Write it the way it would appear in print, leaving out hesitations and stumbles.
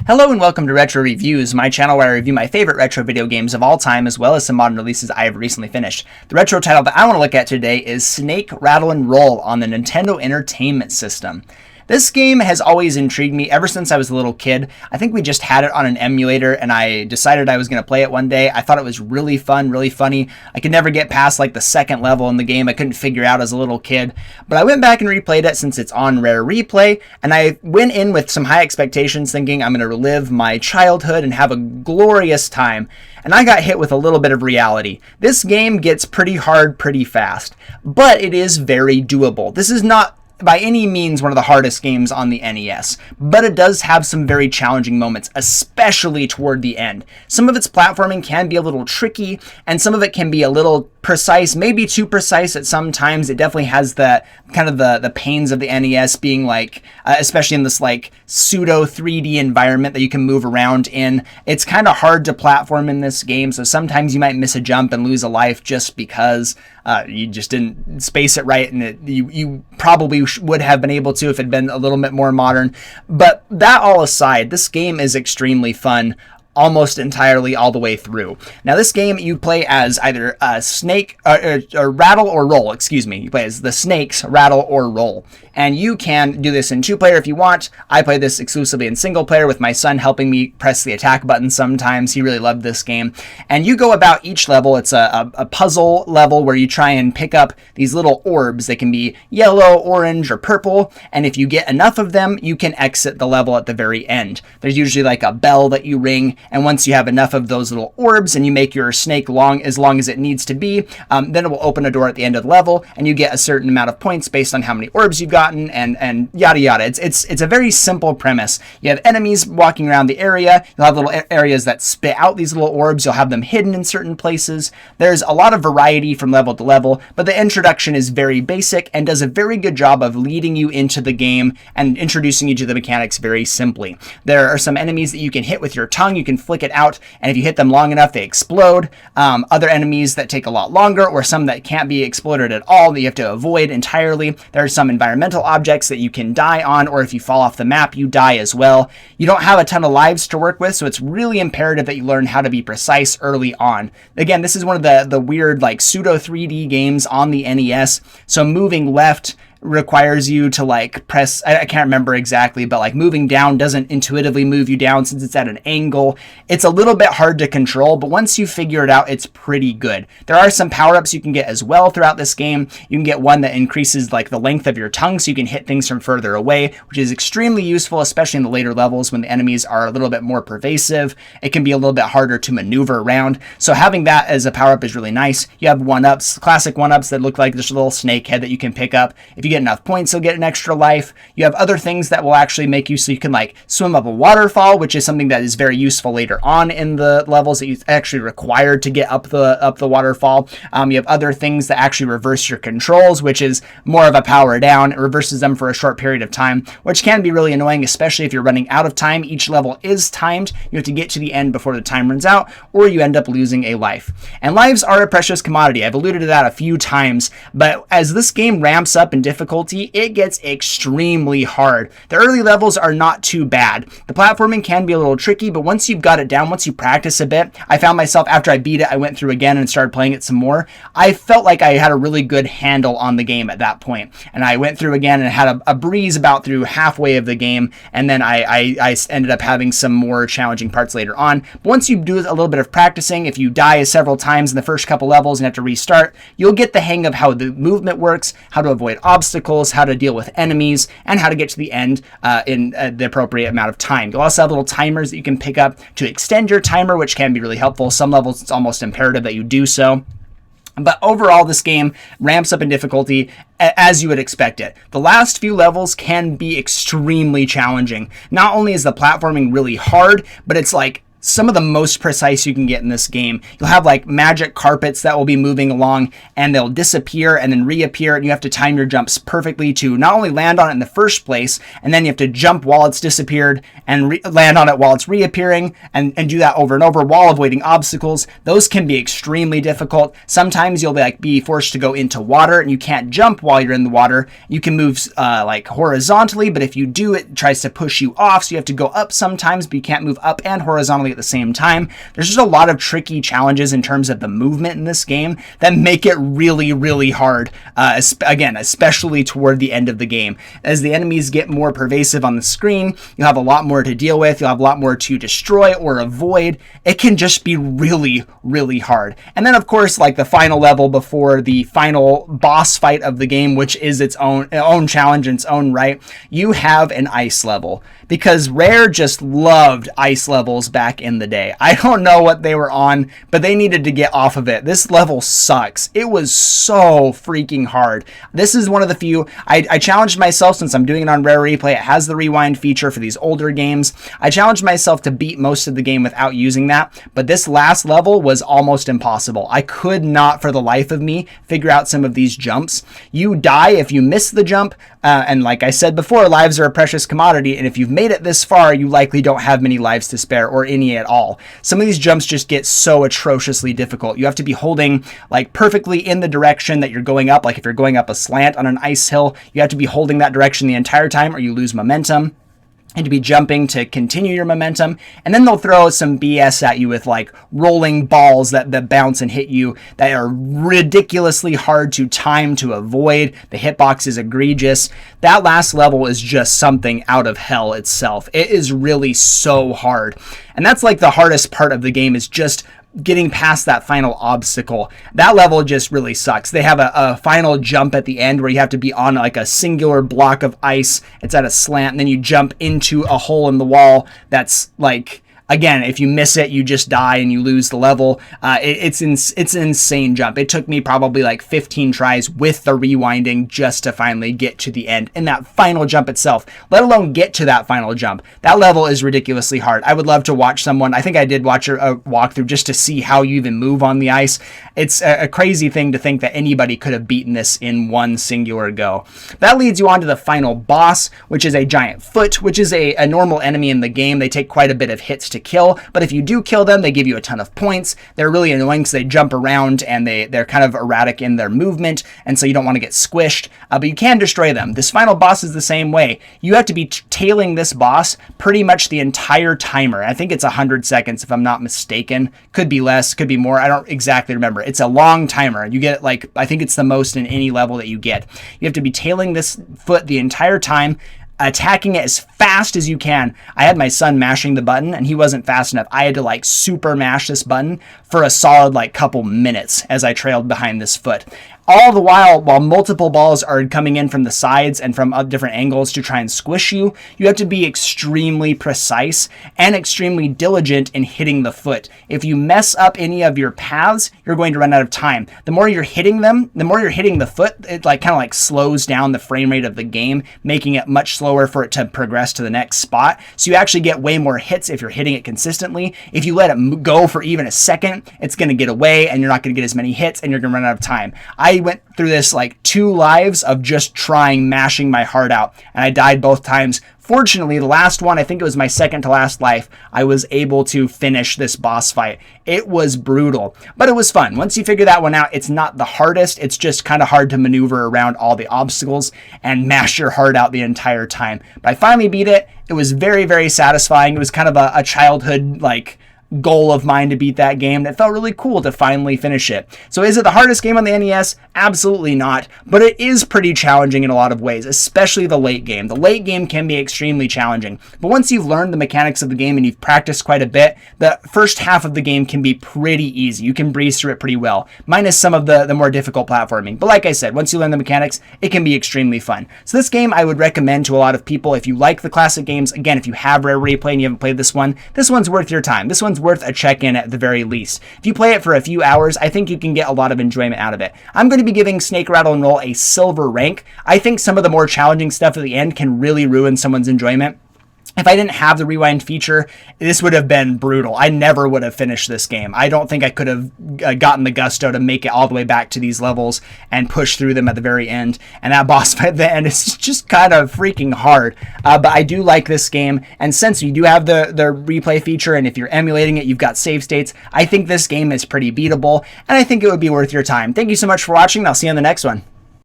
Hello and welcome to Retro Reviews, my channel where I review my favorite retro video games of all time as well as some modern releases I have recently finished. The retro title that I want to look at today is Snake Rattle N Roll on the Nintendo Entertainment System. This game has always intrigued me ever since I was a little kid. I think we just had it on an emulator and I decided I was going to play it one day. I thought it was really fun, really funny. I could never get past like the second level in the game. I couldn't figure out as a little kid. But I went back and replayed it since it's on Rare Replay, and I went in with some high expectations thinking I'm going to relive my childhood and have a glorious time. And I got hit with a little bit of reality. This game gets pretty hard pretty fast, but it is very doable. This is not by any means one of the hardest games on the NES, but it does have some very challenging moments, especially toward the end. Some of its platforming can be a little tricky, and some of it can be a little precise, maybe too precise at some times. It definitely has the kind of the pains of the NES being like, especially in this like pseudo 3D environment that you can move around in. It's kind of hard to platform in this game, so sometimes you might miss a jump and lose a life just because you just didn't space it right, and you probably would have been able to if it had been a little bit more modern. But that all aside, this game is extremely fun almost entirely all the way through. Now this game you play as either Snake or Rattle or Roll, excuse me. You play as the Snakes, Rattle or Roll. And you can do this in 2-player if you want. I play this exclusively in single player with my son helping me press the attack button sometimes. He really loved this game. And you go about each level. It's a puzzle level where you try and pick up these little orbs. They can be yellow, orange, or purple. And if you get enough of them, you can exit the level at the very end. There's usually like a bell that you ring. And once you have enough of those little orbs and you make your snake long as it needs to be, then it will open a door at the end of the level and you get a certain amount of points based on how many orbs you've gotten and yada yada. It's a very simple premise. You have enemies walking around the area. You'll have little areas that spit out these little orbs. You'll have them hidden in certain places. There's a lot of variety from level to level, but the introduction is very basic and does a very good job of leading you into the game and introducing you to the mechanics very simply. There are some enemies that you can hit with your tongue. You can flick it out, and if you hit them long enough, they explode. Other enemies that take a lot longer, or some that can't be exploded at all that you have to avoid entirely. There are some environmental objects that you can die on, or if you fall off the map, you die as well. You don't have a ton of lives to work with, so it's really imperative that you learn how to be precise early on. Again, this is one of the weird like pseudo 3D games on the NES, so moving left requires you to like press, I can't remember exactly, but like moving down doesn't intuitively move you down since it's at an angle. It's a little bit hard to control, but once you figure it out, it's pretty good. There are some power-ups you can get as well throughout this game. You can get one that increases like the length of your tongue so you can hit things from further away, which is extremely useful, especially in the later levels when the enemies are a little bit more pervasive. It can be a little bit harder to maneuver around. So having that as a power-up is really nice. You have one-ups, classic one-ups that look like this little snake head that you can pick up. If you get enough points, you'll get an extra life. You have other things that will actually make you so you can like swim up a waterfall, which is something that is very useful later on in the levels that you actually required to get up the waterfall. You have other things that actually reverse your controls, which is more of a power down. It reverses them for a short period of time, which can be really annoying, especially if you're running out of time. Each level is timed. You have to get to the end before the time runs out, or you end up losing a life. And lives are a precious commodity. I've alluded to that a few times, but as this game ramps up in difficulty, it gets extremely hard. The early levels are not too bad. The platforming can be a little tricky, but once you've got it down, once you practice a bit, I found myself, after I beat it, I went through again and started playing it some more. I felt like I had a really good handle on the game at that point. And I went through again and had a breeze about through halfway of the game, and then I ended up having some more challenging parts later on. But once you do a little bit of practicing, if you die several times in the first couple levels and have to restart, you'll get the hang of how the movement works, how to avoid obstacles, how to deal with enemies, and how to get to the end in the appropriate amount of time. You'll also have little timers that you can pick up to extend your timer, which can be really helpful. Some levels it's almost imperative that you do so. But overall, this game ramps up in difficulty as you would expect it. The last few levels can be extremely challenging. Not only is the platforming really hard, but it's like some of the most precise you can get in this game. You'll have like magic carpets that will be moving along and they'll disappear and then reappear, and you have to time your jumps perfectly to not only land on it in the first place, and then you have to jump while it's disappeared and land on it while it's reappearing, and do that over and over while avoiding obstacles. Those can be extremely difficult. Sometimes you'll be forced to go into water and you can't jump while you're in the water. You can move like horizontally, but if you do, it tries to push you off, so you have to go up sometimes, but you can't move up and horizontally at the same time. There's just a lot of tricky challenges in terms of the movement in this game that make it really, really hard, again, especially toward the end of the game. As the enemies get more pervasive on the screen, you'll have a lot more to deal with, you'll have a lot more to destroy or avoid. It can just be really, really hard. And then, of course, like the final level before the final boss fight of the game, which is its own challenge in its own right, you have an ice level, because Rare just loved ice levels back in the day. I don't know what they were on, but they needed to get off of it. This level sucks. It was so freaking hard. This is one of the few, I challenged myself, since I'm doing it on Rare Replay, it has the rewind feature for these older games. I challenged myself to beat most of the game without using that, but this last level was almost impossible. I could not for the life of me figure out some of these jumps. You die if you miss the jump, and like I said before, lives are a precious commodity, and if you've made it this far, you likely don't have many lives to spare, or any at all. Some of these jumps just get so atrociously difficult. You have to be holding like perfectly in the direction that you're going up. Like if you're going up a slant on an ice hill, you have to be holding that direction the entire time, or you lose momentum. And to be jumping to continue your momentum. And then they'll throw some BS at you with like rolling balls that bounce and hit you that are ridiculously hard to time to avoid. The hitbox is egregious. That last level is just something out of hell itself. It is really so hard. And that's like the hardest part of the game, is just getting past that final obstacle. That level just really sucks. They have a final jump at the end where you have to be on like a singular block of ice. It's at a slant, and then you jump into a hole in the wall that's like, again, if you miss it, you just die and you lose the level. It's an insane jump. It took me probably like 15 tries with the rewinding just to finally get to the end. And that final jump itself, let alone get to that final jump, that level is ridiculously hard. I would love to watch someone, I think I did watch a walkthrough just to see how you even move on the ice. It's a crazy thing to think that anybody could have beaten this in one singular go. That leads you on to the final boss, which is a giant foot, which is a normal enemy in the game. They take quite a bit of hits to kill, but if you do kill them, they give you a ton of points. They're really annoying because they jump around and they're kind of erratic in their movement, and so you don't want to get squished, but you can destroy them. This final boss is the same way. You have to be tailing this boss pretty much the entire timer. I think it's 100 seconds if I'm not mistaken. Could be less, could be more. I don't exactly remember. It's a long timer. You get like, I think it's the most in any level that you get. You have to be tailing this foot the entire time, attacking it as fast as you can. I had my son mashing the button and he wasn't fast enough. I had to like super mash this button for a solid like couple minutes as I trailed behind this foot. All the while multiple balls are coming in from the sides and from different angles to try and squish you, you have to be extremely precise and extremely diligent in hitting the foot. If you mess up any of your paths, you're going to run out of time. The more you're hitting them, the more you're hitting the foot, it like kind of like slows down the frame rate of the game, making it much slower for it to progress to the next spot. So you actually get way more hits if you're hitting it consistently. If you let it go for even a second, it's going to get away and you're not going to get as many hits and you're going to run out of time. I went through this like 2 lives of just mashing my heart out, and I died both times. Fortunately, the last one, I think it was my second to last life, I was able to finish this boss fight. It was brutal, but it was fun. Once you figure that one out, it's not the hardest. It's just kind of hard to maneuver around all the obstacles and mash your heart out the entire time. But I finally beat it. It was very, very satisfying. It was kind of a childhood like goal of mine to beat that game. That felt really cool to finally finish it. So is it the hardest game on the NES? Absolutely not, but it is pretty challenging in a lot of ways, especially the late game. The late game can be extremely challenging, but once you've learned the mechanics of the game and you've practiced quite a bit, the first half of the game can be pretty easy. You can breeze through it pretty well, minus some of the more difficult platforming. But like I said, once you learn the mechanics, it can be extremely fun. So this game I would recommend to a lot of people if you like the classic games. Again, if you have Rare Replay and you haven't played this one's worth your time. This one's worth a check-in at the very least. If you play it for a few hours, I think you can get a lot of enjoyment out of it. I'm going to be giving Snake Rattle N Roll a silver rank. I think some of the more challenging stuff at the end can really ruin someone's enjoyment. If I didn't have the rewind feature, this would have been brutal. I never would have finished this game. I don't think I could have gotten the gusto to make it all the way back to these levels and push through them at the very end. And that boss fight at the end is just kind of freaking hard. But I do like this game. And since you do have the replay feature, and if you're emulating it, you've got save states, I think this game is pretty beatable. And I think it would be worth your time. Thank you so much for watching, and I'll see you on the next one.